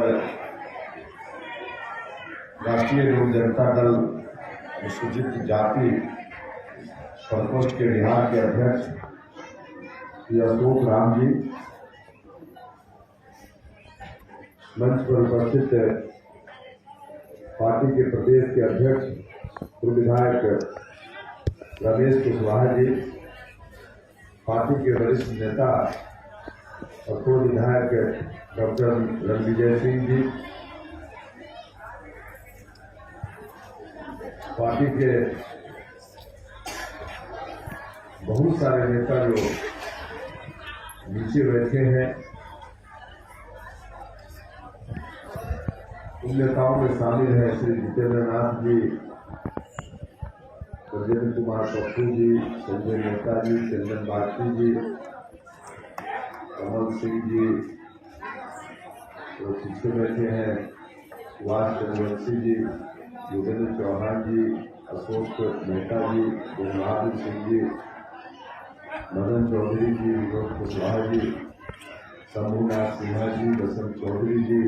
पर राष्ट्रीय लोक जनता दल अनुसूचित जाति प्रकोष्ठ के बिहार के अध्यक्ष श्री अशोक राम जी, मंच पर उपस्थित पार्टी के प्रदेश के अध्यक्ष पूर्व विधायक रमेश कुशवाहा जी, पार्टी के वरिष्ठ नेता और पूर्व विधायक डॉक्टर रणविजय सिंह जी, पार्टी के बहुत सारे नेता जो नीचे बैठे हैं, उन नेताओं में शामिल हैं श्री जितेंद्र नाथ जी, राजेंद्र कुमार पप्पू जी, संजय मेहता जी, चंदन बागची जी, कमल सिंह जी, जो पीछे बैठे हैं सुभाष चंद्रवंशी जी, योगेंद्र चौहान जी, अशोक मेहता जी, गुरबहादुर सिंह जी, मदन चौधरी जी, विनोद कुशवाहा जी, शंभुनाथ सिन्हा जी, बसंत चौधरी जी,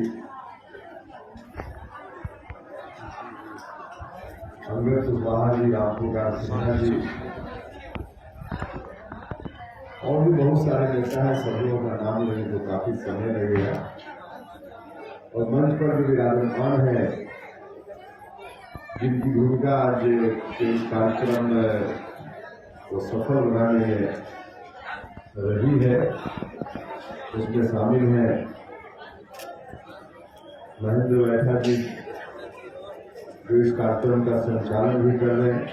अंगद कुशवाहा जी, रामपुरदास सिन्हा जी और भी बहुत सारे नेता हैं। सभी का नाम लेने को काफी समय लगेगा और मंच पर जो विराजमान है, जिनकी भूमिका आज के कार्यक्रम को सफल बनाने में रही है, उसमें शामिल हैं महेंद्र बैठा जी, जो इस कार्यक्रम का संचालन भी कर रहे हैं,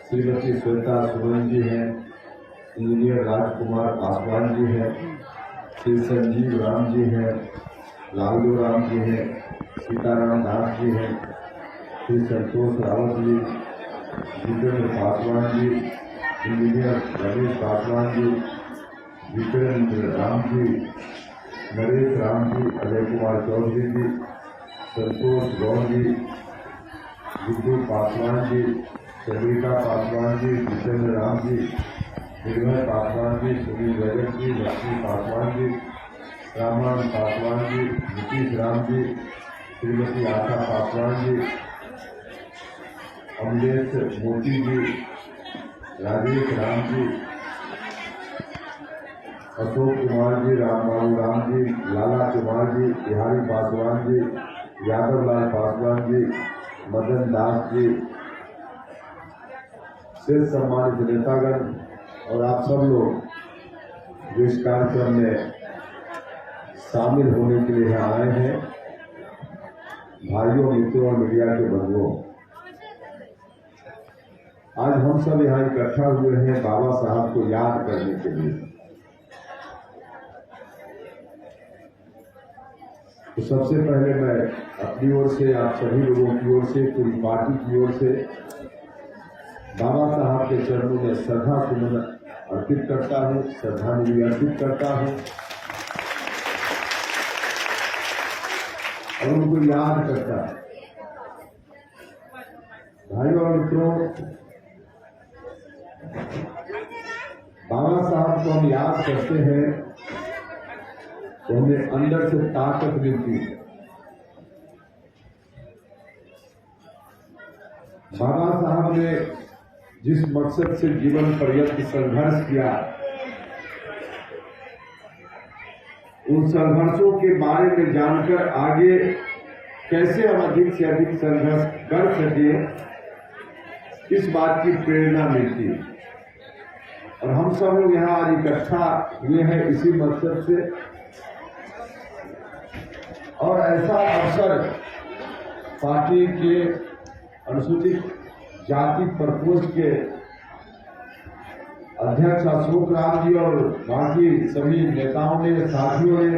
श्रीमती श्वेता सुमन जी हैं, इंजीनियर राजकुमार पासवान जी हैं, श्री संजीव राम जी हैं, लालू राम जी हैं, सीताराम दास जी हैं, श्री संतोष रावत जी, जितेंद्र पासवान जी, इंजीनियर रमेश पासवान जी, जितेंद्र राम जी, नरेश राम जी, अजय कुमार चौधरी जी, संतोष गौर जी, विद्यु पासवान जी, चंद्रिका पासवान जी, जितेंद्र राम जी, निर्भय पासवान जी, सुनील रजक जी, लक्ष्मी पासवान जी, रामान पासवान जी, नीतीश राम जी, श्रीमती आशा पासवान जी, अमलेश मोती जी, राजेश राम जी, अशोक कुमार जी, रामबाबू राम जी, लाला कुमार जी, बिहारी पासवान जी, यादव लाल पासवान जी, मदन दास जी, से सम्मानित नेतागण और आप सब लोग जो इस कार्यक्रम में शामिल होने के लिए आए हैं, भाइयों, मित्रों और मीडिया के बंधुओं, आज हम सब यहाँ इकट्ठा हुए हैं बाबा साहब को याद करने के लिए। तो सबसे पहले मैं अपनी ओर से, आप सभी लोगों की ओर से, पूरी पार्टी की ओर से बाबा साहब के चरणों में श्रद्धा सुमन अर्पित करता हूँ, श्रद्धांजलि अर्पित करता हूँ और उनको याद करता है। भाइयों और मित्रों, बाबा साहब को हम याद करते हैं तो हमें अंदर से ताकत मिलती है। बाबा साहब ने जिस मकसद से जीवन पर्यंत संघर्ष किया, उन संघर्षों के बारे में जानकर आगे कैसे हम अधिक से अधिक संघर्ष कर सके, इस बात की प्रेरणा मिलती है। और हम सब लोग यहाँ आज इकट्ठा हुए हैं इसी मकसद से। और ऐसा अवसर पार्टी के अनुसूचित जाति प्रकोष्ठ के अध्यक्ष अशोक राम जी और बाकी सभी नेताओं ने, साथियों ने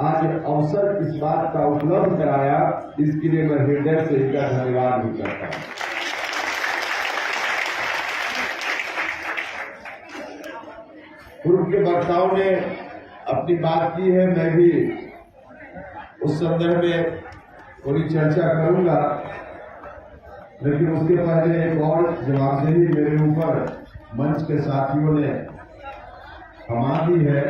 आज अवसर इस बात का उपलब्ध कराया, इसके लिए मैं हृदय से इनका धन्यवाद भी करता हूं। पूर्व के वक्ताओं ने अपनी बात की है, मैं भी उस संदर्भ में थोड़ी चर्चा करूंगा, लेकिन उसके पहले एक और जवाबदेही मेरे ऊपर मंच के साथियों ने थमा दी है।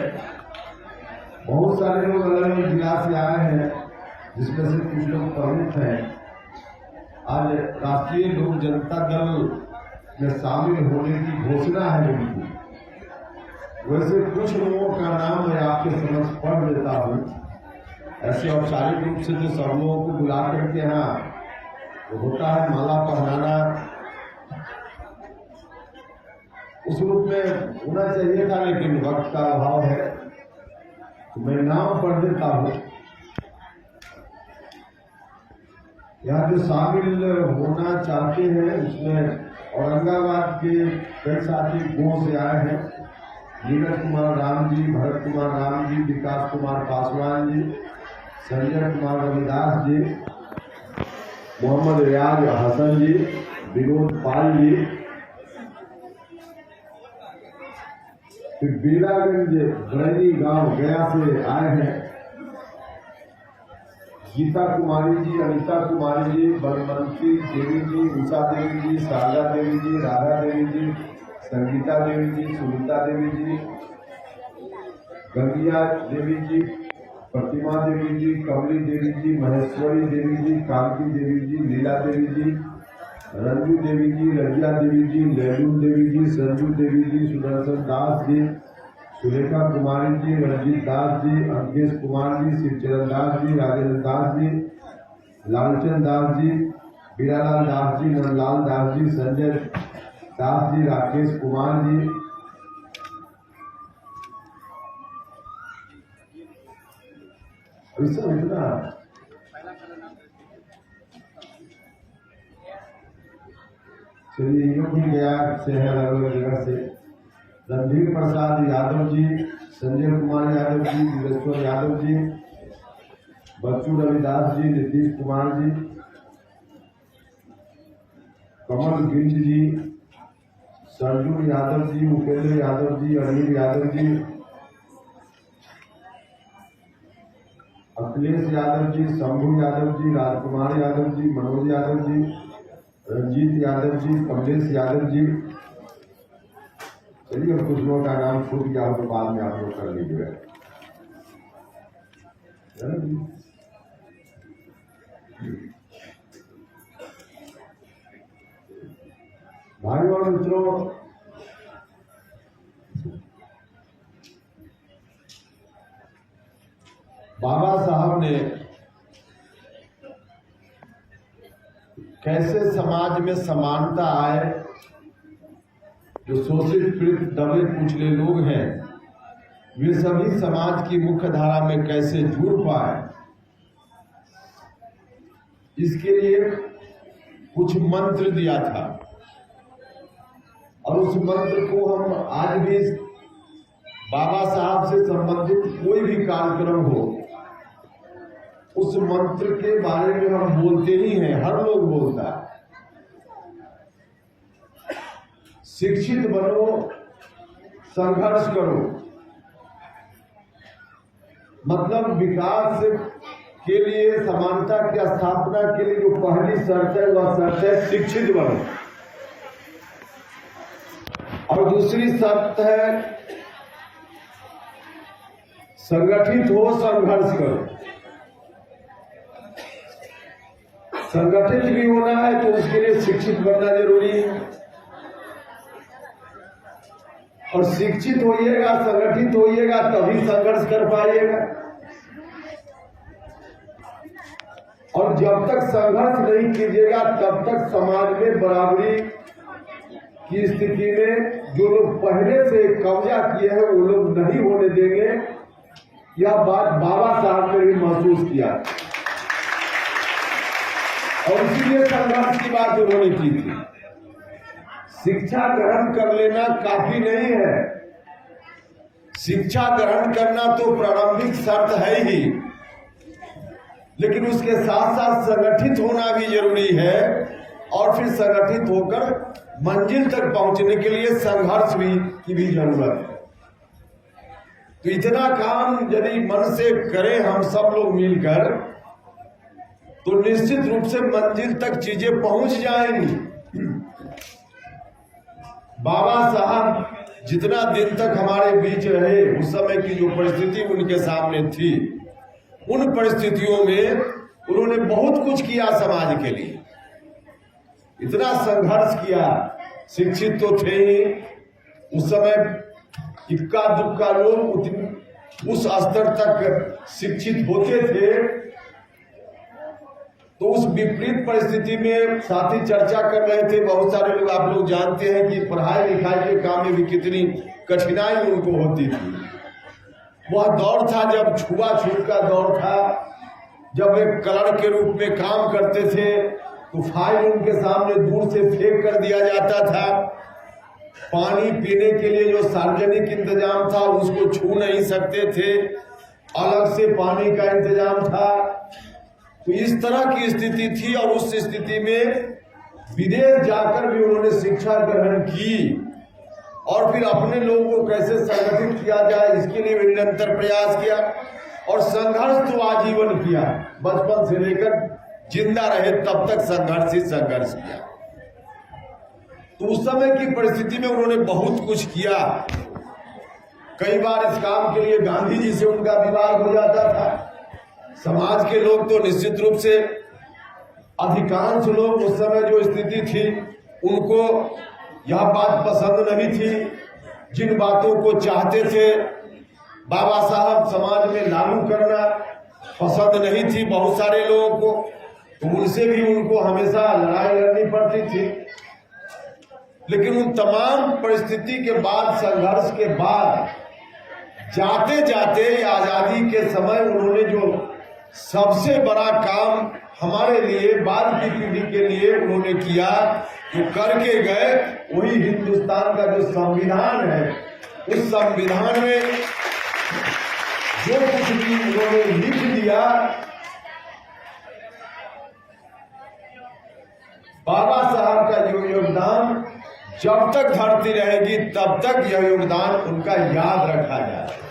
बहुत सारे लोग अलग अलग जिला से आए हैं, जिसमें से कुछ लोग प्रमुख हैं। आज राष्ट्रीय लोक जनता दल में शामिल होने की घोषणा है उनकी। वैसे कुछ लोगों का नाम मैं आपके समझ पढ़ देता हूँ। ऐसे औपचारिक रूप से तो सब लोगों को बुला करके यहाँ तो होता है माला पहनाना, उस रूप में होना चाहिए था, लेकिन वक्त का अभाव है तो मैं नाम पढ़ देता हूँ। यहाँ जो शामिल होना चाहते हैं उसमें औरंगाबाद के कई साथी गांव से आए हैं। नीरज कुमार राम जी, भरत कुमार राम जी, विकास कुमार पासवान जी, संजय कुमार रविदास जी, मोहम्मद रियाज हसन जी, विनोद पाल जी, फिर बीरागंज बरैनी गांव गया से आए हैं गीता कुमारी जी, अनिता कुमारी जी, बलवंती देवी जी, उषा देवी जी, शारदा देवी जी, राधा देवी जी, संगीता देवी जी, सुनीता देवी जी, गंगिया देवी जी, प्रतिमा देवी जी, कमली देवी जी, महेश्वरी देवी जी, कांति देवी जी, लीला देवी जी, रंजू देवी जी, रजिया देवी जी, लैलू देवी जी, संजू देवी जी, सुदर्शन दास जी, सुलेखा कुमारी जी, रंजीत दास जी, अंकेश कुमार जी, शिवचरण दास जी, राजेंद्र दास जी, लालचंद दास जी, बीरालाल दास जी, नंदलाल दास जी, संजय दास जी, राकेश कुमार जी, इतना चलिए यूं भी गया से है अलग अलग जगह से। रणधीर प्रसाद यादव जी, संजय कुमार यादव जी, वीरेश्वर यादव जी, बच्चू रविदास जी, नीतीश कुमार जी, कमल गिंज जी, सरजू यादव जी, उपेंद्र यादव जी, अनिल यादव जी, अखिलेश यादव जी, शंभू यादव जी, राजकुमार यादव जी, मनोज यादव जी, रंजीत यादव जी, कमलेश यादव जी। चलिए कुछ लोगों का नाम छूट गया हो तो बाद में आप लोग कर लीजिएगा। भाई और मित्रों, बाबा साहब ने कैसे समाज में समानता आए, जो शोषित पीड़ित दबे कुचले लोग हैं वे सभी समाज की मुख्य धारा में कैसे जुड़ पाए, इसके लिए कुछ मंत्र दिया था। और उस मंत्र को हम आज भी बाबा साहब से संबंधित कोई भी कार्यक्रम हो उस मंत्र के बारे में हम बोलते ही हैं, हर लोग बोलता है। शिक्षित बनो, संघर्ष करो। मतलब विकास के लिए, समानता की स्थापना के लिए जो पहली शर्त है वह शर्त है शिक्षित बनो, और दूसरी शर्त है संगठित हो, संघर्ष करो। संगठित भी होना है तो उसके लिए शिक्षित बनना जरूरी है, और शिक्षित होइएगा, संगठित होइएगा तभी संघर्ष कर पाइएगा। और जब तक संघर्ष नहीं कीजिएगा तब तक समाज में बराबरी की स्थिति में जो लोग पहले से कब्जा किए हैं वो लोग नहीं होने देंगे। यह बात बाबा साहब ने भी महसूस किया और इसीलिए संघर्ष की बात उन्होंने की थी। शिक्षा ग्रहण कर लेना काफी नहीं है, शिक्षा ग्रहण करना तो प्रारंभिक शर्त है ही, लेकिन उसके साथ साथ संगठित होना भी जरूरी है, और फिर संगठित होकर मंजिल तक पहुंचने के लिए संघर्ष की भी जरूरत है। तो इतना काम यदि मन से करें हम सब लोग मिलकर तो निश्चित रूप से मंजिल तक चीजें पहुंच जाएंगी। बाबा साहब जितना दिन तक हमारे बीच रहे, उस समय की जो परिस्थिति उनके सामने थी उन परिस्थितियों में उन्होंने बहुत कुछ किया समाज के लिए, इतना संघर्ष किया। शिक्षित तो थे ही उस समय, इक्का दुक्का लोग उस स्तर तक शिक्षित होते थे। तो उस विपरीत परिस्थिति में साथी चर्चा कर रहे थे, बहुत सारे लोग, आप लोग जानते हैं कि पढ़ाई लिखाई के काम में भी कितनी कठिनाई उनको होती थी। वह दौर था जब छुआछूत का दौर था, जब एक क्लर्क के रूप में काम करते थे तो फाइल उनके सामने दूर से फेंक कर दिया जाता था। पानी पीने के लिए जो सार्वजनिक इंतजाम था उसको छू नहीं सकते थे, अलग से पानी का इंतजाम था। तो इस तरह की स्थिति थी और उस स्थिति में विदेश जाकर भी उन्होंने शिक्षा ग्रहण की और फिर अपने लोगों को कैसे संगठित किया जाए इसके लिए निरंतर प्रयास किया और संघर्ष तो आजीवन किया। बचपन से लेकर जिंदा रहे तब तक संघर्ष ही संघर्ष किया। तो उस समय की परिस्थिति में उन्होंने बहुत कुछ किया। कई बार इस काम के लिए गांधी जी से उनका विवाद हो जाता था। समाज के लोग तो निश्चित रूप से अधिकांश लोग उस समय जो स्थिति थी उनको यह बात पसंद नहीं थी। जिन बातों को चाहते थे बाबा साहब समाज में लागू करना पसंद नहीं थी बहुत सारे लोगों को, तो उनसे भी उनको हमेशा लड़ाई लड़नी पड़ती थी। लेकिन उन तमाम परिस्थिति के बाद, संघर्ष के बाद, जाते जाते आजादी के समय उन्होंने जो सबसे बड़ा काम हमारे लिए, बाद की पीढ़ी के लिए उन्होंने किया, जो करके गए, वही हिंदुस्तान का जो संविधान है, उस संविधान में जो कुछ भी उन्होंने लिख दिया, बाबा साहब का जो योगदान जब तक धरती रहेगी तब तक यह योगदान उनका याद रखा जाए।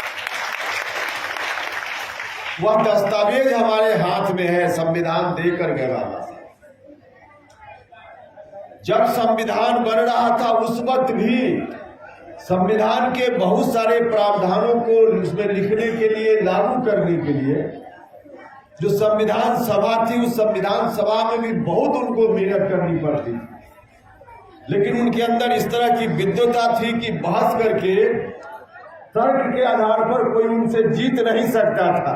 वह दस्तावेज हमारे हाथ में है, संविधान देकर गए बाबा साहब। जब संविधान बन रहा था उस वक्त भी संविधान के बहुत सारे प्रावधानों को उसमें लिखने के लिए, लागू करने के लिए जो संविधान सभा थी, उस संविधान सभा में भी बहुत उनको मेहनत करनी पड़ती थी। लेकिन उनके अंदर इस तरह की विद्वता थी कि बहस करके तर्क के आधार पर कोई उनसे जीत नहीं सकता था।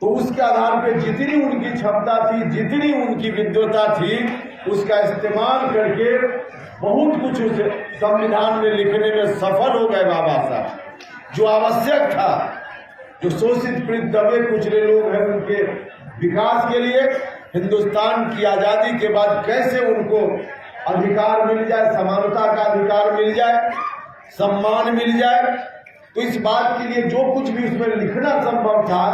तो उसके आधार पर जितनी उनकी क्षमता थी, जितनी उनकी विद्वता थी, उसका इस्तेमाल करके बहुत कुछ उस संविधान में लिखने में सफल हो गए बाबा साहब। जो आवश्यक था, जो शोषित पीड़ित दबे कुचले लोग हैं, उनके विकास के लिए, हिंदुस्तान की आजादी के बाद कैसे उनको अधिकार मिल जाए, समानता का अधिकार मिल जाए, सम्मान मिल जाए, तो इस बात के लिए जो कुछ भी उसमें लिखना संभव था,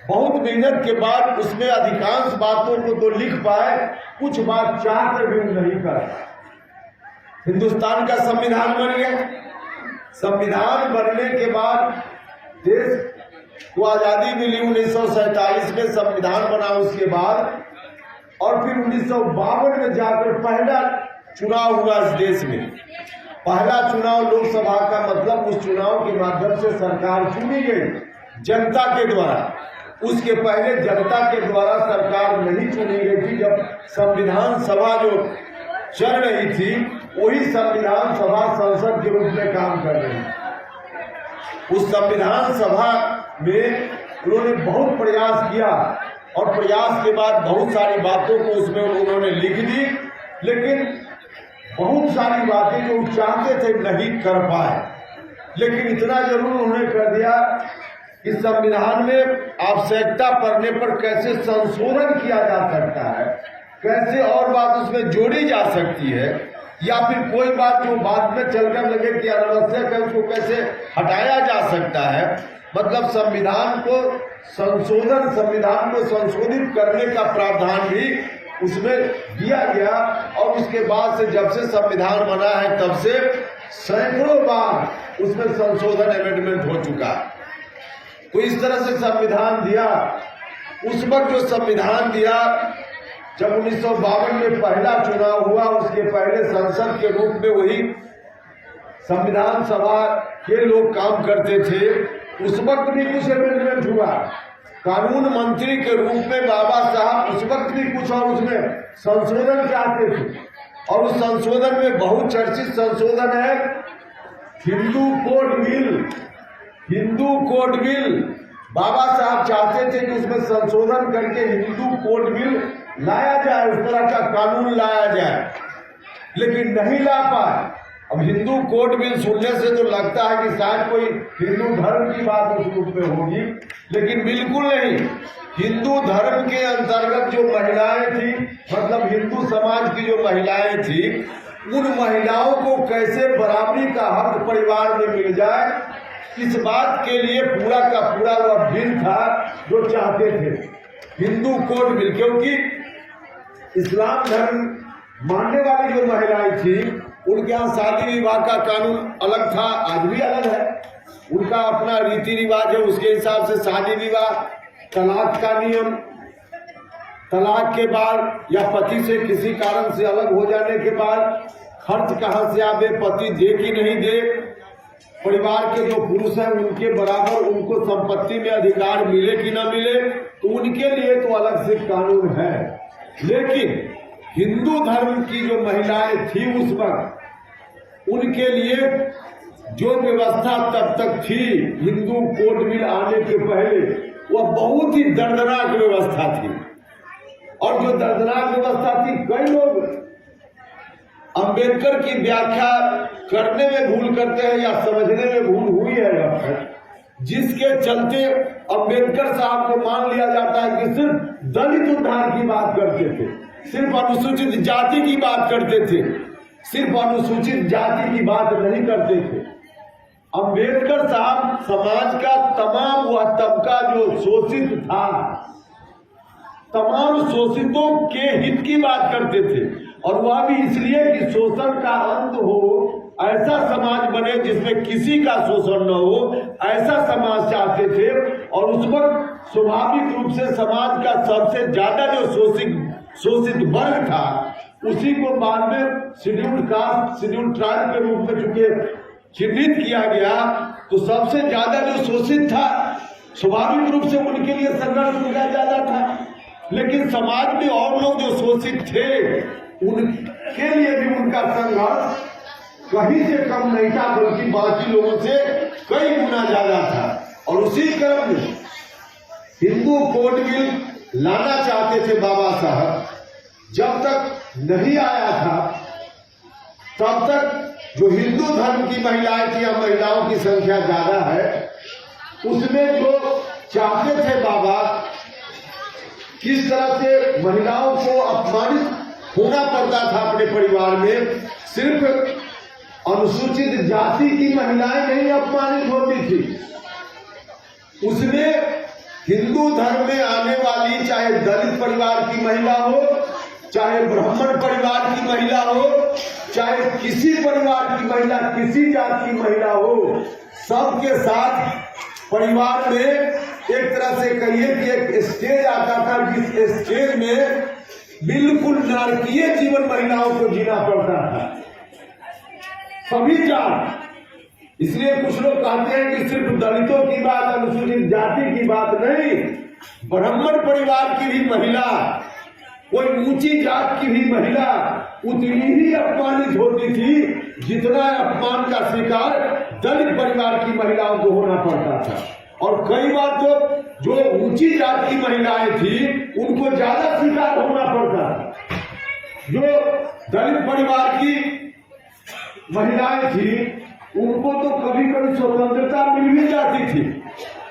बहुत मेहनत के बाद उसमें अधिकांश बातों को तो लिख पाए, कुछ बात चाहकर भी नहीं कर पाए। हिंदुस्तान का संविधान बन गया। संविधान बनने के बाद देश को आजादी मिली 1947 में, संविधान बना उसके बाद, और फिर 1952 में जाकर पहला चुनाव हुआ इस देश में। पहला चुनाव लोकसभा का, मतलब उस चुनाव के माध्यम से सरकार चुनी गई जनता के द्वारा। उसके पहले जनता के द्वारा सरकार नहीं चुनी गई थी। जब संविधान सभा जो चल रही थी, वही संविधान सभा संसद के रूप में काम कर रही थी। उस संविधान सभा में उन्होंने बहुत प्रयास किया और प्रयास के बाद बहुत सारी बातों को उसमें उन्होंने लिख दी, लेकिन बहुत सारी बातें जो चाहते थे नहीं कर पाए। लेकिन इतना जरूर उन्होंने कर दिया कि संविधान में आवश्यकता पड़ने पर कैसे संशोधन किया जा सकता है, कैसे और बात उसमें जोड़ी जा सकती है, या फिर कोई बात जो बाद में चलकर लगे कि अनावश्यक है उसको कैसे हटाया जा सकता है। मतलब संविधान को संशोधित करने का प्रावधान भी उसमें दिया गया। और उसके बाद से जब से संविधान बना है तब से सैकड़ों बार उसमें संशोधन, अमेंडमेंट हो चुका। तो इस तरह से संविधान दिया। उस वक्त जो संविधान दिया, जब 1952 में पहला चुनाव हुआ, उसके पहले संसद के रूप में वही संविधान सभा के लोग काम करते थे। उस वक्त भी कुछ अमेंडमेंट हुआ, कानून मंत्री के रूप में बाबा साहब उस वक्त भी कुछ और उसमें संशोधन चाहते थे, और उस संशोधन में बहुचर्चित संशोधन है Hindu code bill. Hindu code bill Baba Saheb चाहते थे कि उसमें संशोधन करके हिंदू कोड बिल लाया जाए, उस तरह का कानून लाया जाए, लेकिन नहीं ला पाए। अब हिंदू कोड बिल सुनने से तो लगता है कि शायद कोई हिंदू धर्म की बात उस रूप में होगी, लेकिन बिल्कुल नहीं। हिंदू धर्म के अंतर्गत जो महिलाएं थी, मतलब हिंदू समाज की जो महिलाएं थी, उन महिलाओं को कैसे बराबरी का हक परिवार में मिल जाए, इस बात के लिए पूरा का पूरा वह बिल था जो चाहते थे, हिंदू कोड बिल। क्योंकि इस्लाम धर्म मानने वाली जो महिलाएं थी, उनके यहाँ शादी विवाह का कानून अलग था, आज भी अलग है, उनका अपना रीति रिवाज है, उसके हिसाब से शादी विवाह, तलाक का नियम, तलाक के बाद या पति से किसी कारण से अलग हो जाने के बाद खर्च कहाँ से आवे, पति दे कि नहीं दे, परिवार के जो पुरुष हैं उनके बराबर उनको संपत्ति में अधिकार मिले कि ना मिले, तो उनके लिए तो अलग से कानून है। लेकिन हिंदू धर्म की जो महिलाएं थी उस वक्त, उनके लिए जो व्यवस्था तब तक थी हिंदू कोड बिल आने के पहले, वह बहुत ही दर्दनाक व्यवस्था थी। और जो दर्दनाक व्यवस्था थी, कई लोग अंबेडकर की व्याख्या करने में भूल करते हैं या समझने में भूल हुई है, जिसके चलते अंबेडकर साहब को मान लिया जाता है कि सिर्फ दलित उद्धार की बात करते थे, सिर्फ अनुसूचित जाति की बात करते थे, सिर्फ अनुसूचित जाति की बात नहीं करते थे। अंबेडकर साहब समाज का तमाम वह तबका जो शोषित था, तमाम शोषितों के हित की बात करते थे, और वह भी इसलिए कि शोषण का अंत हो, ऐसा समाज बने जिसमें किसी का शोषण न हो, ऐसा समाज चाहते थे। और उस वक्त स्वाभाविक रूप से समाज का सबसे ज्यादा जो शोषित वर्ग था, उसी को बाद में शेड्यूल्ड कास्ट, शेड्यूल्ड ट्राइब के रूप में चूंकि चिन्हित किया गया, तो सबसे ज्यादा जो शोषित था, स्वाभाविक रूप से उनके लिए संघर्ष किया ज्यादा था। लेकिन समाज में और लोग जो शोषित थे, उनके लिए भी उनका संघर्ष कहीं से कम नहीं था, बल्कि बाकी लोगों से कई गुना ज्यादा था। और उसी क्रम में हिंदू कोड बिल लाना चाहते थे बाबा साहब। जब तक नहीं आया था, तब तक जो हिंदू धर्म की महिलाएं थी, या महिलाओं की संख्या ज्यादा है, उसमें जो चाहते थे बाबा, किस तरह से महिलाओं को अपमानित होना पड़ता था अपने परिवार में, सिर्फ अनुसूचित जाति की महिलाएं नहीं अपमानित होती थी, उसमें हिंदू धर्म में आने वाली चाहे दलित परिवार की महिला हो, चाहे ब्राह्मण परिवार की महिला हो, चाहे किसी परिवार की महिला, किसी जात की महिला हो, सबके साथ परिवार में एक तरह से कहिए कि एक स्टेज आता था, जिस स्टेज में बिल्कुल नारकीय जीवन महिलाओं को जीना पड़ता था, सभी जात। इसलिए कुछ लोग कहते हैं कि सिर्फ दलितों की बात, अनुसूचित जाति की बात नहीं, ब्राह्मण परिवार की भी महिला, कोई ऊंची जात की भी महिला उतनी ही अपमानित होती थी जितना अपमान का शिकार दलित परिवार की महिलाओं को होना पड़ता था। और कई बार तो जो ऊंची जात की महिलाएं थी, उनको ज्यादा शिकार होना पड़ता था। जो दलित परिवार की महिलाएं थी, उनको तो कभी कभी स्वतंत्रता मिल भी जाती थी,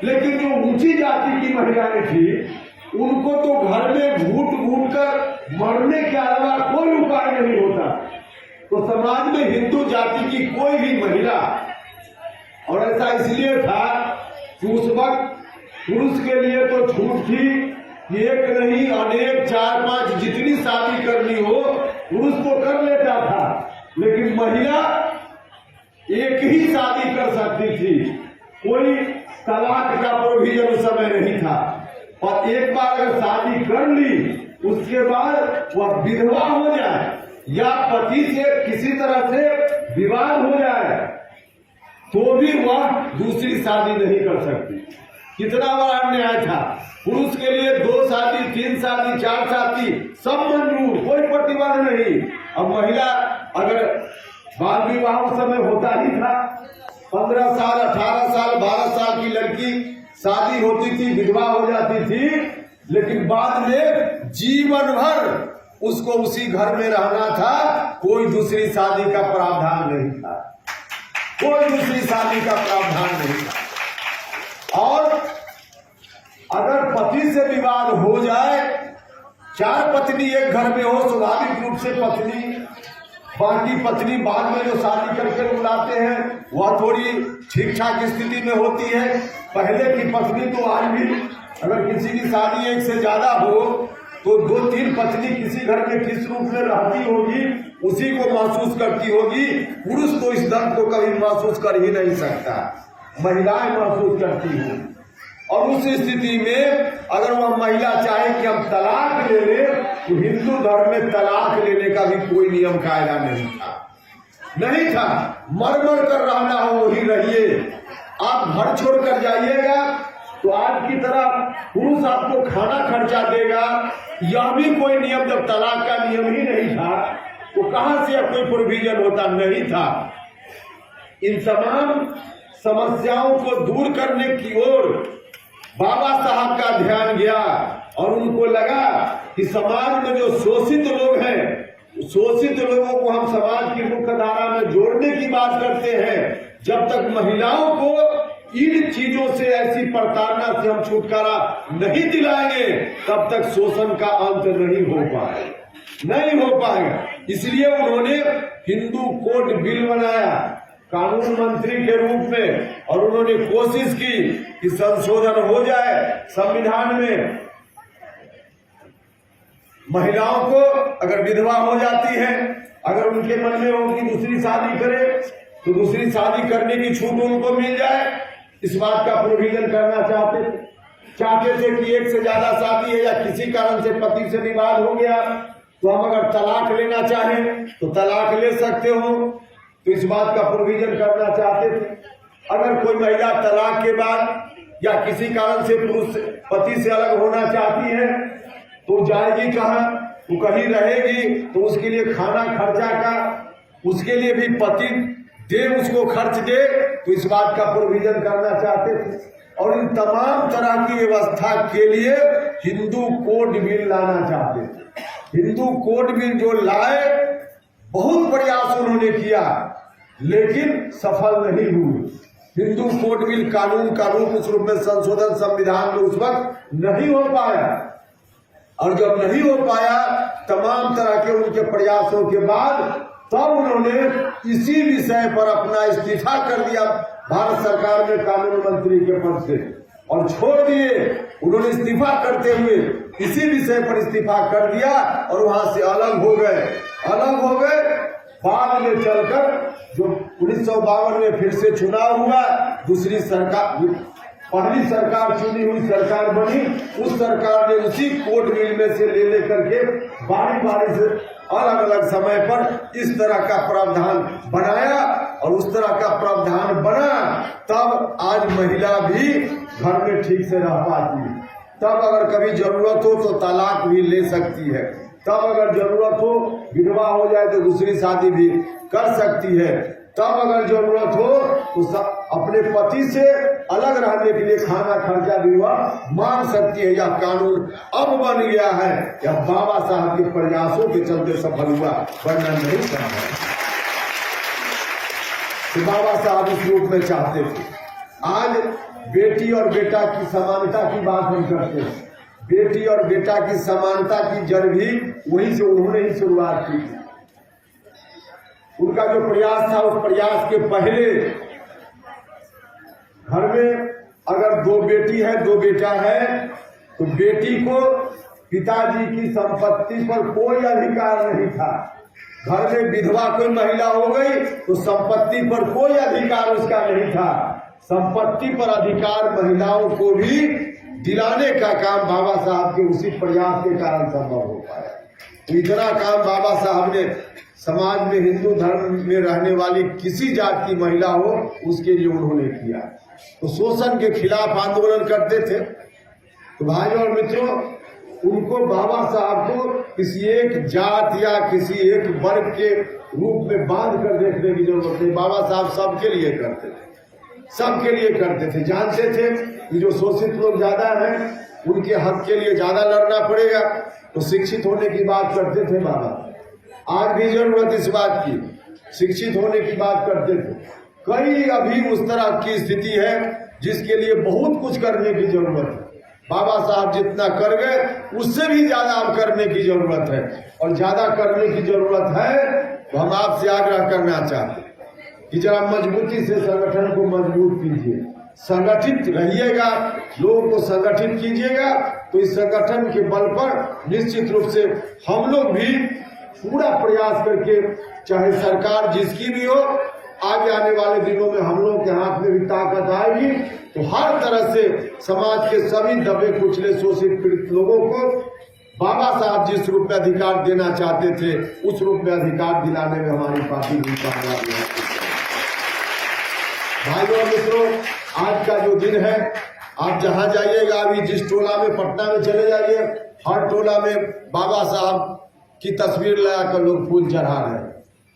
लेकिन जो ऊंची जाति की महिलाएं थी, उनको तो घर में घूट कर मरने के अलावा कोई उपाय नहीं होता। तो समाज में हिंदू जाति की कोई भी महिला, और ऐसा इसलिए था कि उस वक्त पुरुष के लिए तो छूट थी कि एक नहीं अनेक, 4-5 जितनी शादी करनी हो पुरुष तो कर लेता था, लेकिन महिला एक ही शादी कर सकती थी। कोई तलाक का प्रोविजन उस समय नहीं था, और एक बार अगर शादी कर ली, उसके बाद वह विधवा हो जाए या पति से किसी तरह से विवाद हो जाए, तो भी वह दूसरी शादी नहीं कर सकती। कितना बड़ा अन्याय था। पुरुष के लिए 2 शादी, 3 शादी, 4 शादी सब मंजूर, कोई प्रतिबंध नहीं। अब महिला अगर बाल विवाह उस समय होता ही था, 15 साल, 18 साल, 12 साल की लड़की शादी होती थी, विधवा हो जाती थी, लेकिन बाद में जीवन भर उसको उसी घर में रहना था, कोई दूसरी शादी का प्रावधान नहीं था, कोई दूसरी शादी का प्रावधान नहीं था। और अगर पति से विवाद हो जाए, 4 पत्नी एक घर में हो, स्वाभाविक रूप से पत्नी बाकी पत्नी बाद में जो शादी करके बुलाते हैं वह थोड़ी ठीक ठाक स्थिति में होती है। पहले की पत्नी तो आज भी अगर किसी की शादी एक से ज्यादा हो तो 2-3 पत्नी किसी घर में किस रूप में रहती होगी उसी को महसूस करती होगी। पुरुष तो इस दर्द को कभी महसूस कर ही नहीं सकता, महिलाएं महसूस करती हैं। और उस स्थिति में अगर वह महिला चाहे कि हम तलाक ले ले, तो हिंदू धर्म में तलाक लेने का भी कोई नियम कायदा नहीं था। मर मर कर रहना हो वही रहिए, आप घर छोड़ कर जाइएगा तो आज की तरह पुरुष आपको खाना खर्चा देगा, यह भी कोई नियम, जब तलाक का नियम ही नहीं था तो कहां से कोई प्रोविजन होता, नहीं था। इन तमाम समस्याओं को दूर करने की ओर बाबा साहब का ध्यान गया और उनको लगा कि समाज में जो शोषित लोग हैं, शोषित लोगों को हम समाज की मुख्य धारा में जोड़ने की बात करते हैं। जब तक महिलाओं को इन चीजों से, ऐसी प्रताड़ना से हम छुटकारा नहीं दिलाएंगे तब तक शोषण का अंत नहीं हो पाएगा। इसलिए उन्होंने हिंदू कोड बिल बनाया कानून मंत्री के रूप में, और उन्होंने कोशिश की कि संशोधन हो जाए संविधान में। महिलाओं को अगर विधवा हो जाती है, अगर उनके मन में हो कि दूसरी शादी करे तो दूसरी शादी करने की छूट उनको मिल जाए, इस बात का प्रोविजन करना चाहते थे कि एक से ज्यादा शादी है या किसी कारण से पति से विवाद हो गया तो हम अगर तलाक लेना चाहें तो तलाक ले सकते हो, तो इस बात का प्रोविजन करना चाहते थे। अगर कोई महिला तलाक के बाद या किसी कारण से पुरुष पति से अलग होना चाहती है तो जाएगी कहाँ, वो कहीं रहेगी, तो उसके लिए खाना खर्चा का उसके लिए भी पति दे, उसको खर्च दे, तो इस बात का प्रोविजन करना चाहते थे। और इन तमाम तरह की व्यवस्था के लिए हिंदू कोड बिल लाना चाहते थे। हिंदू कोड बिल जो लाए, बहुत प्रयास उन्होंने किया लेकिन सफल नहीं हुए। हिंदू कोड बिल कानून का रूप उस रूप में संशोधन संविधान में उस वक्त नहीं हो पाया, और जब नहीं हो पाया तमाम तरह के उनके प्रयासों के बाद तब उन्होंने इसी विषय पर अपना इस्तीफा कर दिया भारत सरकार में कानून मंत्री के पद से, और छोड़ दिए। उन्होंने इस्तीफा करते हुए इसी विषय पर इस्तीफा कर दिया और वहां से अलग हो गए। बाद में चलकर जो 1952 में फिर से चुनाव हुआ, दूसरी सरकार, पहली सरकार चुनी हुई सरकार बनी, उस सरकार ने उसी कोड बिल में से ले करके बारी से अलग अलग समय पर इस तरह का प्रावधान बनाया, और उस तरह का प्रावधान बना तब आज महिला भी घर में ठीक से रह पाती है। तब अगर कभी जरूरत हो तो तलाक भी ले सकती है, तब अगर जरूरत हो विधवा हो जाए तो दूसरी शादी भी कर सकती है, तब अगर जरूरत हो तो अपने पति से अलग रहने के लिए खाना खर्चा भी वह मांग सकती है। यह कानून अब बन गया है, यह बाबा साहब के प्रयासों के चलते सफल हुआ, वरना नहीं संभव। तो बाबा साहब इस रूप में चाहते थे। आज बेटी और बेटा की समानता की बात हम करते हैं। बेटी और बेटा की समानता की जड़ भी वहीं से उन्होंने ही शुरुआत की थी। उनका जो प्रयास था, उस प्रयास के पहले घर में अगर 2 बेटी है 2 बेटा है तो बेटी को पिताजी की संपत्ति पर कोई अधिकार नहीं था। घर में विधवा कोई महिला हो गई तो संपत्ति पर कोई अधिकार उसका नहीं था। संपत्ति पर अधिकार महिलाओं को भी दिलाने का काम बाबा साहब के उसी प्रयास के कारण संभव हो पाया। इतना काम बाबा साहब ने समाज में, हिंदू धर्म में रहने वाली किसी जात की महिला हो उसके लिए उन्होंने किया। तो शोषण के खिलाफ आंदोलन करते थे। तो भाइयों और मित्रों, उनको बाबा साहब को किसी एक जात या किसी एक वर्ग के रूप में बांध कर देखने की जरूरत नहीं। बाबा साहब सबके लिए करते थे, सबके लिए करते थे। जानते थे कि जो शोषित लोग ज्यादा हैं उनके हक के लिए ज्यादा लड़ना पड़ेगा, तो शिक्षित होने की बात करते थे बाबा। आज भी जरूरत इस बात की, शिक्षित होने की बात करते थे। कई अभी उस तरह की स्थिति है जिसके लिए बहुत कुछ करने की जरूरत है। बाबा साहब जितना कर गए उससे भी ज्यादा अब करने की जरूरत है, और ज्यादा करने की जरूरत है तो हम आपसे आग्रह करना चाहते हैं कि जरा मजबूती से संगठन को मजबूत कीजिए, संगठित रहिएगा, लोगों को संगठित कीजिएगा, तो इस संगठन के बल पर निश्चित रूप से हम लोग भी पूरा प्रयास करके, चाहे सरकार जिसकी भी हो, आगे आने वाले दिनों में हम लोग के हाथ में भी ताकत आएगी, तो हर तरह से समाज के सभी दबे कुचले शोषित पीड़ित लोगों को बाबा साहब जिस रूप में अधिकार देना चाहते थे उस रूप में अधिकार दिलाने में हमारी पार्टी भी कामयाब है। भाइयों और मित्रों, आज का जो दिन है, आप जहां जाइएगा, अभी जिस टोला में, पटना में चले जाइए, हर टोला में बाबा साहब की तस्वीर लगाकर लोग फूल चढ़ा रहे हैं।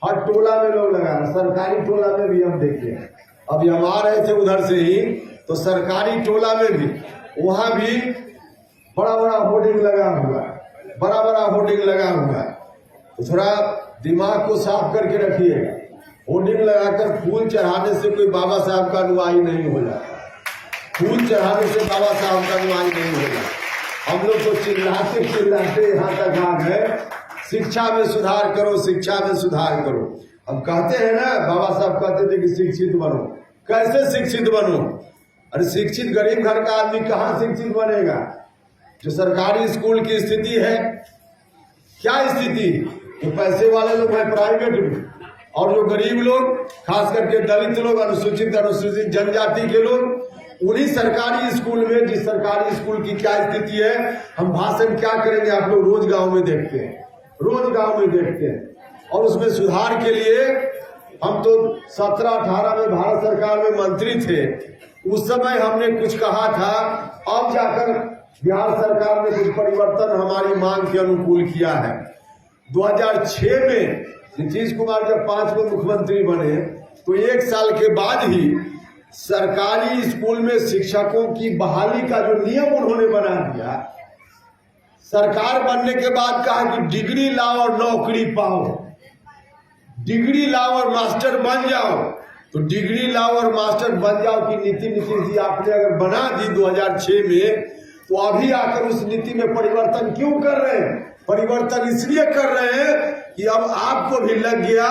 हर टोला में लोग लगा रहे, सरकारी टोला में भी हम देखे। अभी हम आ रहे थे उधर से ही, तो सरकारी टोला में भी, वहां भी बड़ा बड़ा होर्डिंग लगा हुआ है, बड़ा बड़ा होर्डिंग लगा हुआ है। तो थोड़ा दिमाग को साफ करके रखिएगा। होर्डिंग लगाकर फूल चढ़ाने से कोई बाबा साहब का अनुयायी नहीं हो जाता, फूल चढ़ाने से बाबा साहब का अनुयायी नहीं हो जाता। हम लोग तो चिल्लाते चिल्लाते यहाँ तक आ गए, शिक्षा में सुधार करो, शिक्षा में सुधार करो। अब कहते हैं ना, बाबा साहब कहते थे कि शिक्षित बनो। कैसे शिक्षित बनो? अरे शिक्षित गरीब घर का आदमी कहाँ शिक्षित बनेगा? जो सरकारी स्कूल की स्थिति है, क्या स्थिति? जो पैसे वाले लोग हैं प्राइवेट में, और जो गरीब लोग, खास करके दलित लोग, अनुसूचित जनजाति के लोग, उन्हीं सरकारी स्कूल में, जिस सरकारी स्कूल की क्या स्थिति है, हम भाषण क्या करेंगे आप लोग रोज गांव में देखते हैं, रोज गांव में देखते हैं। और उसमें सुधार के लिए हम तो 17-18 में भारत सरकार में मंत्री थे, उस समय हमने कुछ कहा था। अब जाकर बिहार सरकार ने कुछ परिवर्तन हमारी मांग के अनुकूल किया है। 2006 में नीतीश कुमार जब 5 में मुख्यमंत्री बने, तो 1 साल के बाद ही सरकारी स्कूल में शिक्षकों की बहाली का जो नियम उन्होंने बना दिया, सरकार बनने के बाद कहा कि डिग्री लाओ और नौकरी पाओ, डिग्री लाओ और मास्टर बन जाओ। तो डिग्री लाओ और मास्टर बन जाओ की नीति नीतीश जी आपने अगर बना दी 2006 में, तो अभी आकर उस नीति में परिवर्तन क्यों कर रहे हैं? परिवर्तन इसलिए कर रहे हैं कि अब आपको भी लग गया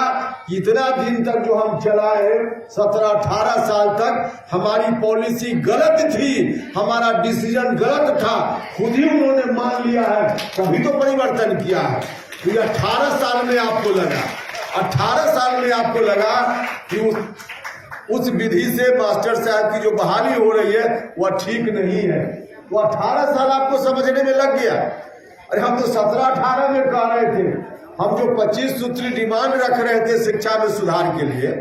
कि इतना दिन तक जो हम चलाए, 17-18 साल तक हमारी पॉलिसी गलत थी, हमारा डिसीजन गलत था, खुद ही उन्होंने मान लिया है, तभी तो परिवर्तन किया है। तो 18 साल में आपको लगा, 18 साल में आपको लगा कि उस विधि से मास्टर साहब की जो बहाली हो रही है वह ठीक नहीं है। वो 18 साल आपको समझने में लग गया। अरे हम तो 17-18 में कह रहे थे, हम जो 25 सूत्री डिमांड रख रहे थे शिक्षा में सुधार के लिए,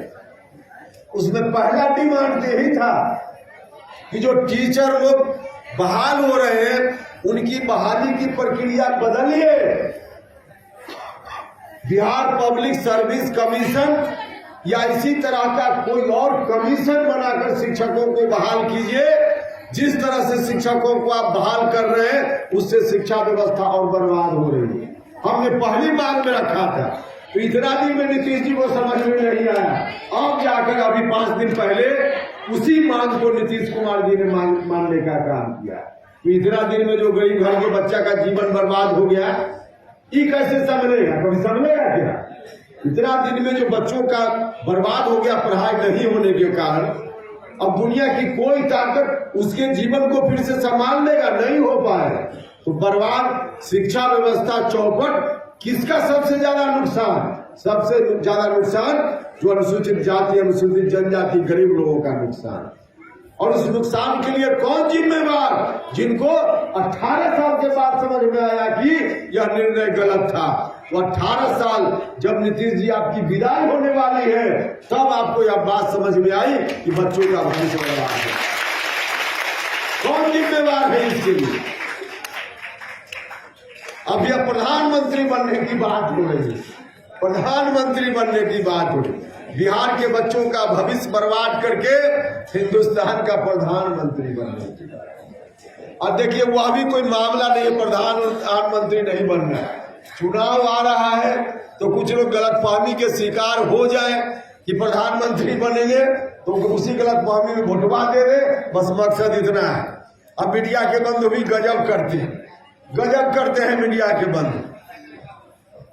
उसमें पहला डिमांड यही था कि जो टीचर लोग बहाल हो रहे हैं उनकी बहाली की प्रक्रिया बदलिए। बिहार पब्लिक सर्विस कमीशन या इसी तरह का कोई और कमीशन बनाकर शिक्षकों को बहाल कीजिए। जिस तरह से शिक्षकों को आप बहाल कर रहे हैं उससे शिक्षा व्यवस्था और बर्बाद हो रही है। हमने पहली मांग में रखा था, तो इतना दिन में नीतीश जी को समझ में नहीं आया। अब जाकर अभी 5 दिन पहले उसी मांग को नीतीश कुमार जी ने मानने का काम किया। तो इतना दिन में जो गरीब घर के बच्चा का जीवन बर्बाद हो गया, ये कैसे समझेगा? कभी समझेगा क्या? इतना दिन में जो बच्चों का बर्बाद हो गया पढ़ाई नहीं होने के कारण, अब दुनिया की कोई ताकत उसके जीवन को फिर से संभाल लेगा? नहीं हो पाएगा। तो बर्बाद शिक्षा व्यवस्था चौपट, किसका सबसे ज्यादा नुकसान? सबसे ज्यादा नुकसान जो अनुसूचित जाति, अनुसूचित जनजाति, गरीब लोगों का नुकसान। और उस नुकसान के लिए कौन जिम्मेवार? जिनको 18 साल के बाद समझ में आया कि यह निर्णय गलत था। तो 18 साल जब नीतीश जी आपकी विदाई होने वाली है, तब आपको यह बात समझ में आई कि बच्चों का भविष्य बर्बाद है। कौन जिम्मेवार है इसके लिए? अब यह प्रधानमंत्री बनने की बात हो रही है, प्रधानमंत्री बनने की बात हो रही है। बिहार के बच्चों का भविष्य बर्बाद करके हिंदुस्तान का प्रधानमंत्री बनने की बात। अब देखिए, वह भी कोई मामला नहीं है, प्रधानमंत्री नहीं बनना है। चुनाव आ रहा है तो कुछ लोग गलतफहमी के शिकार हो जाए कि प्रधानमंत्री बनेंगे, तो उसी गलतफहमी में वोटवा दे दे, बस मकसद इतना है। अब मीडिया के बंद भी गजब करते हैं मीडिया के बंद।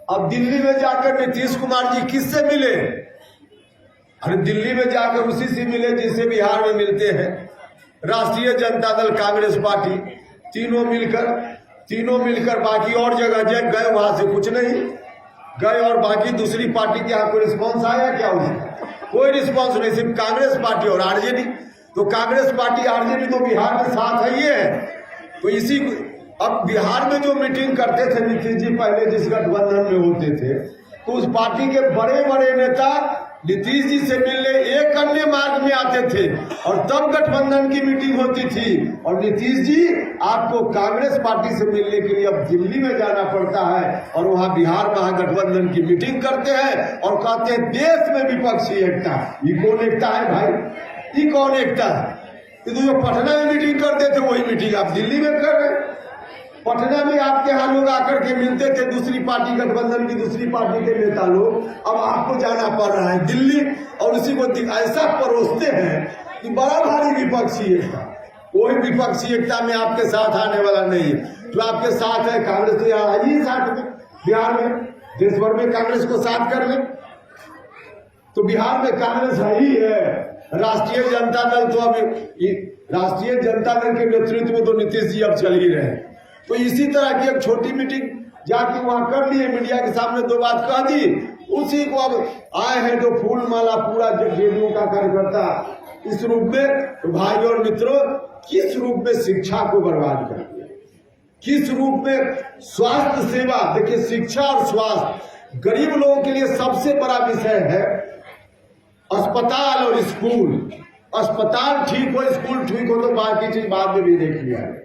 अब दिल्ली में जाकर नीतीश कुमार जी किससे मिले? अरे दिल्ली में जाकर उसी से मिले जिससे बिहार में मिलते हैं, राष्ट्रीय जनता दल, कांग्रेस पार्टी, तीनों मिलकर बाकी और जगह गए, वहां से कुछ नहीं गए। और बाकी दूसरी पार्टी के यहाँ कोई रिस्पॉन्स आया क्या? उसका कोई रिस्पॉन्स नहीं, सिर्फ कांग्रेस पार्टी और आरजेडी। तो कांग्रेस पार्टी आरजेडी तो बिहार में साथ है ही है। तो इसी अब बिहार में जो मीटिंग करते थे नीतीश जी पहले जिस गठबंधन में होते थे, तो उस पार्टी के बड़े बड़े नेता नीतीश जी से मिलने एक अन्य मार्ग में आते थे और तब गठबंधन की मीटिंग होती थी। और नीतीश जी आपको कांग्रेस पार्टी से मिलने के लिए अब दिल्ली में जाना पड़ता है और वहां बिहार महागठबंधन की मीटिंग करते हैं और कहते हैं देश में विपक्षी एकता। ये कौन एकता है भाई? ये कौन एकता है? ये तो जो पटना में मीटिंग करते थे वही मीटिंग आप दिल्ली में कर रहे हैं। पटना में आपके यहाँ लोग आकर के मिलते थे, दूसरी पार्टी, गठबंधन की दूसरी पार्टी के नेता लोग, अब आपको जाना पड़ रहा है दिल्ली और उसी को ऐसा परोसते हैं कि बड़ा भारी विपक्षी एकता। कोई विपक्षी एकता में आपके साथ आने वाला नहीं है। जो आपके साथ है कांग्रेस, तो यहाँ आई साथ में, बिहार में, देश भर में कांग्रेस को साथ कर ले, तो बिहार में कांग्रेस है ही है। राष्ट्रीय जनता दल तो अब राष्ट्रीय जनता दल के नेतृत्व में तो नीतीश जी अब चल ही रहे। तो इसी तरह की एक छोटी मीटिंग जाके वहां कर लिए, मीडिया के सामने दो बात कह दी, उसी को अब आए हैं जो फूल माला पूरा जेडीयू का कार्यकर्ता इस रूप में। तो भाई और मित्रों, किस रूप में शिक्षा को बर्बाद कर दिया, किस रूप में स्वास्थ्य सेवा। देखिए, शिक्षा और स्वास्थ्य गरीब लोगों के लिए सबसे बड़ा विषय है। अस्पताल और स्कूल, अस्पताल ठीक हो, स्कूल ठीक हो, तो बाकी चीज बाद में भी देख लिया है।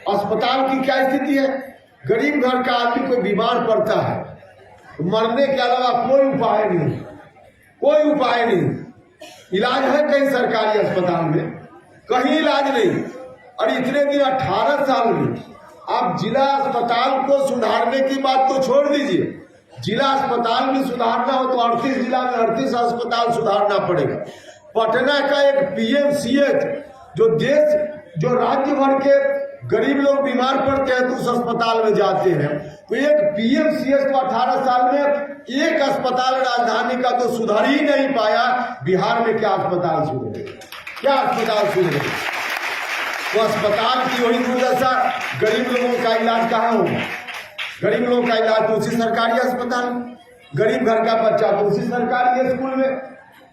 अस्पताल की क्या स्थिति है? गरीब घर का आदमी कोई बीमार पड़ता है, मरने के अलावा कोई उपाय नहीं, कोई उपाय नहीं। इलाज है कहीं सरकारी अस्पताल में? कहीं इलाज नहीं। और इतने दिन 18 साल में आप जिला अस्पताल को सुधारने की बात तो छोड़ दीजिए, जिला अस्पताल में सुधारना हो तो 38 जिला में 38 अस्पताल सुधारना पड़ेगा। पटना का एक पीएमसीएच जो राज्य भर के गरीब लोग बीमार पड़ते हैं तो उस अस्पताल में जाते हैं, तो एक पीएमसीएच तो 18 साल में एक अस्पताल राजधानी का तो सुधार ही नहीं पाया। बिहार में क्या अस्पताल सुधरे? क्या अस्पताल सुधरे? तो अस्पताल की वही दुर्दशा, गरीब लोगों का इलाज कहाँ होगा? गरीब लोगों का इलाज तो उसी सरकारी अस्पताल, गरीब घर का बच्चा तो उसी सरकारी स्कूल में।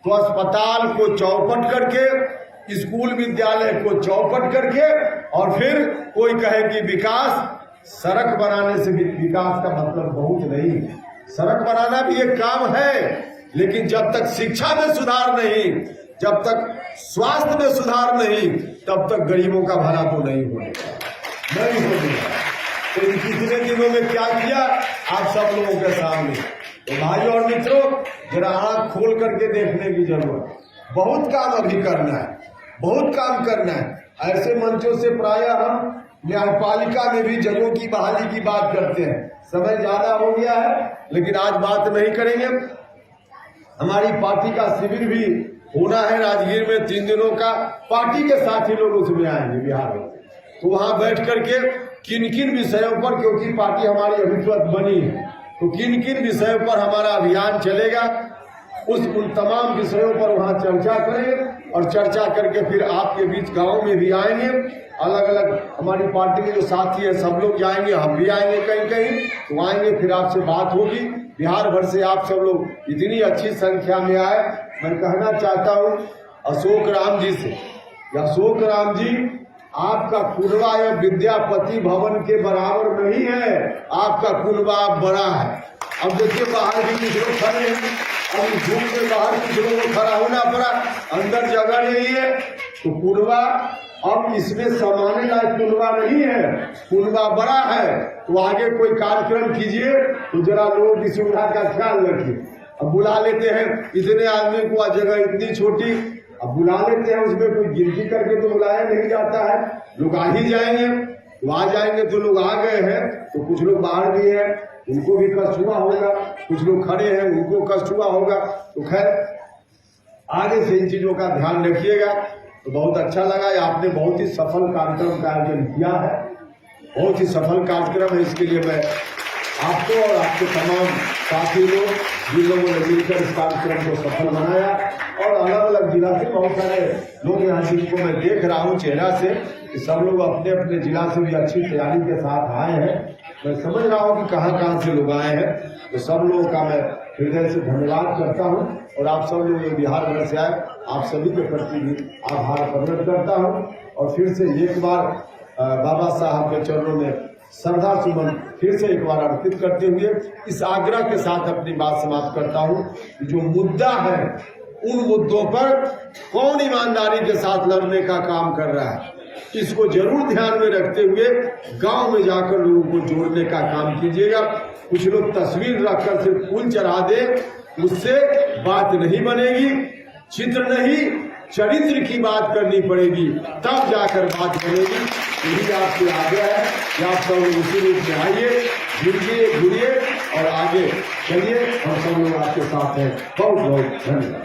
तो अस्पताल को चौपट करके, स्कूल विद्यालय को चौपट करके, और फिर कोई कहे कि विकास, सड़क बनाने से विकास का मतलब बहुत नहीं। सड़क बनाना भी एक काम है, लेकिन जब तक शिक्षा में सुधार नहीं, जब तक स्वास्थ्य में सुधार नहीं, तब तक गरीबों का भला तो नहीं होगा। तो इन पिछले दिनों में क्या किया आप सब लोगों के सामने। तो भाइयों और मित्रों, जरा आंख खोल करके देखने की जरूरत, बहुत काम अभी करना है, बहुत काम करना है। ऐसे मंचों से प्रायः हम न्यायपालिका में भी जजों की बहाली की बात करते हैं। समय ज्यादा हो गया है, लेकिन आज बात नहीं करेंगे। हमारी पार्टी का शिविर भी होना है राजगीर में 3 दिनों का, पार्टी के साथी लोग उसमें आएंगे बिहार में। तो वहां बैठ करके किन किन विषयों पर, क्योंकि पार्टी हमारी अभिष्वत बनी है, तो किन किन विषयों पर हमारा अभियान चलेगा, उन तमाम विषयों पर वहां चर्चा करेंगे। और चर्चा करके फिर आपके बीच गांव में भी आएंगे। अलग अलग हमारी पार्टी के जो साथी है सब लोग जाएंगे, हम भी आएंगे कहीं कहीं, तो आएंगे, फिर आपसे बात होगी। बिहार भर से आप सब लोग इतनी अच्छी संख्या में आए। मैं कहना चाहता हूँ अशोक राम जी से, अशोक राम जी आपका कुनबा या विद्यापति भवन के बराबर नहीं है, आपका कुनबा बड़ा है। अब देखिए बाहर भी कुछ लोग खड़े हैं, अब इस धूप के बाहर कुछ लोगों को खड़ा होना पड़ा, अंदर जगह नहीं है तो कुनबा अब इसमें समाने लायक कुनबा नहीं है, कुनबा बड़ा है। तो आगे कोई कार्यक्रम कीजिए तो जरा लोगों की सुविधा का ख्याल रखिए। अब बुला लेते हैं इतने आदमी को, जगह इतनी छोटी, अब बुला लेते हैं, उसमें कोई गिनती करके तो बुलाया नहीं जाता है, लोग आ ही जाएंगे। तो आ जाएंगे तो लोग आ गए हैं, तो कुछ लोग बाहर भी हैं, उनको भी कष्ट हुआ होगा, कुछ लोग खड़े हैं उनको कष्ट हुआ होगा। तो खैर आगे से इन चीजों का ध्यान रखिएगा। तो बहुत अच्छा लगा, आपने बहुत ही सफल कार्यक्रम का आयोजन किया है, बहुत ही सफल कार्यक्रम है। इसके लिए मैं आपको और आपके तमाम साथी लोग जिन लोगों ने मिलकर इस कार्यक्रम को सफल बनाया, और अलग अलग जिला से बहुत सारे लोग यहाँ जिनको मैं देख रहा हूँ चेहरा से कि सब लोग अपने अपने जिला से भी अच्छी तैयारी के साथ आए हैं। मैं समझ रहा हूँ कि कहाँ कहाँ से लोग आए हैं, तो सब लोगों का मैं हृदय से धन्यवाद करता हूँ। और आप सब लोग जो बिहार भर से आए, आप सभी के प्रति भी आभार प्रकट करता हूँ। और फिर से एक बार बाबा साहब के चरणों में श्रद्धा सुमन फिर से एक बार अर्पित करते हुए इस आग्रह के साथ अपनी बात समाप्त करता हूँ। जो मुद्दा है उन मुद्दों पर कौन ईमानदारी के साथ लड़ने का काम कर रहा है, इसको जरूर ध्यान में रखते हुए गांव में जाकर लोगों को जोड़ने का काम कीजिएगा। कुछ लोग तस्वीर रखकर सिर्फ फूल चढ़ा दे, उससे बात नहीं बनेगी। चित्र नहीं, चरित्र की बात करनी पड़ेगी, तब जाकर बात बनेगी। यही आपकी आज्ञा है कि आप सब लोग उसी रूप में आइए, जुड़िए और आगे चलिए। हम सब लोग आपके साथ हैं। बहुत बहुत धन्यवाद।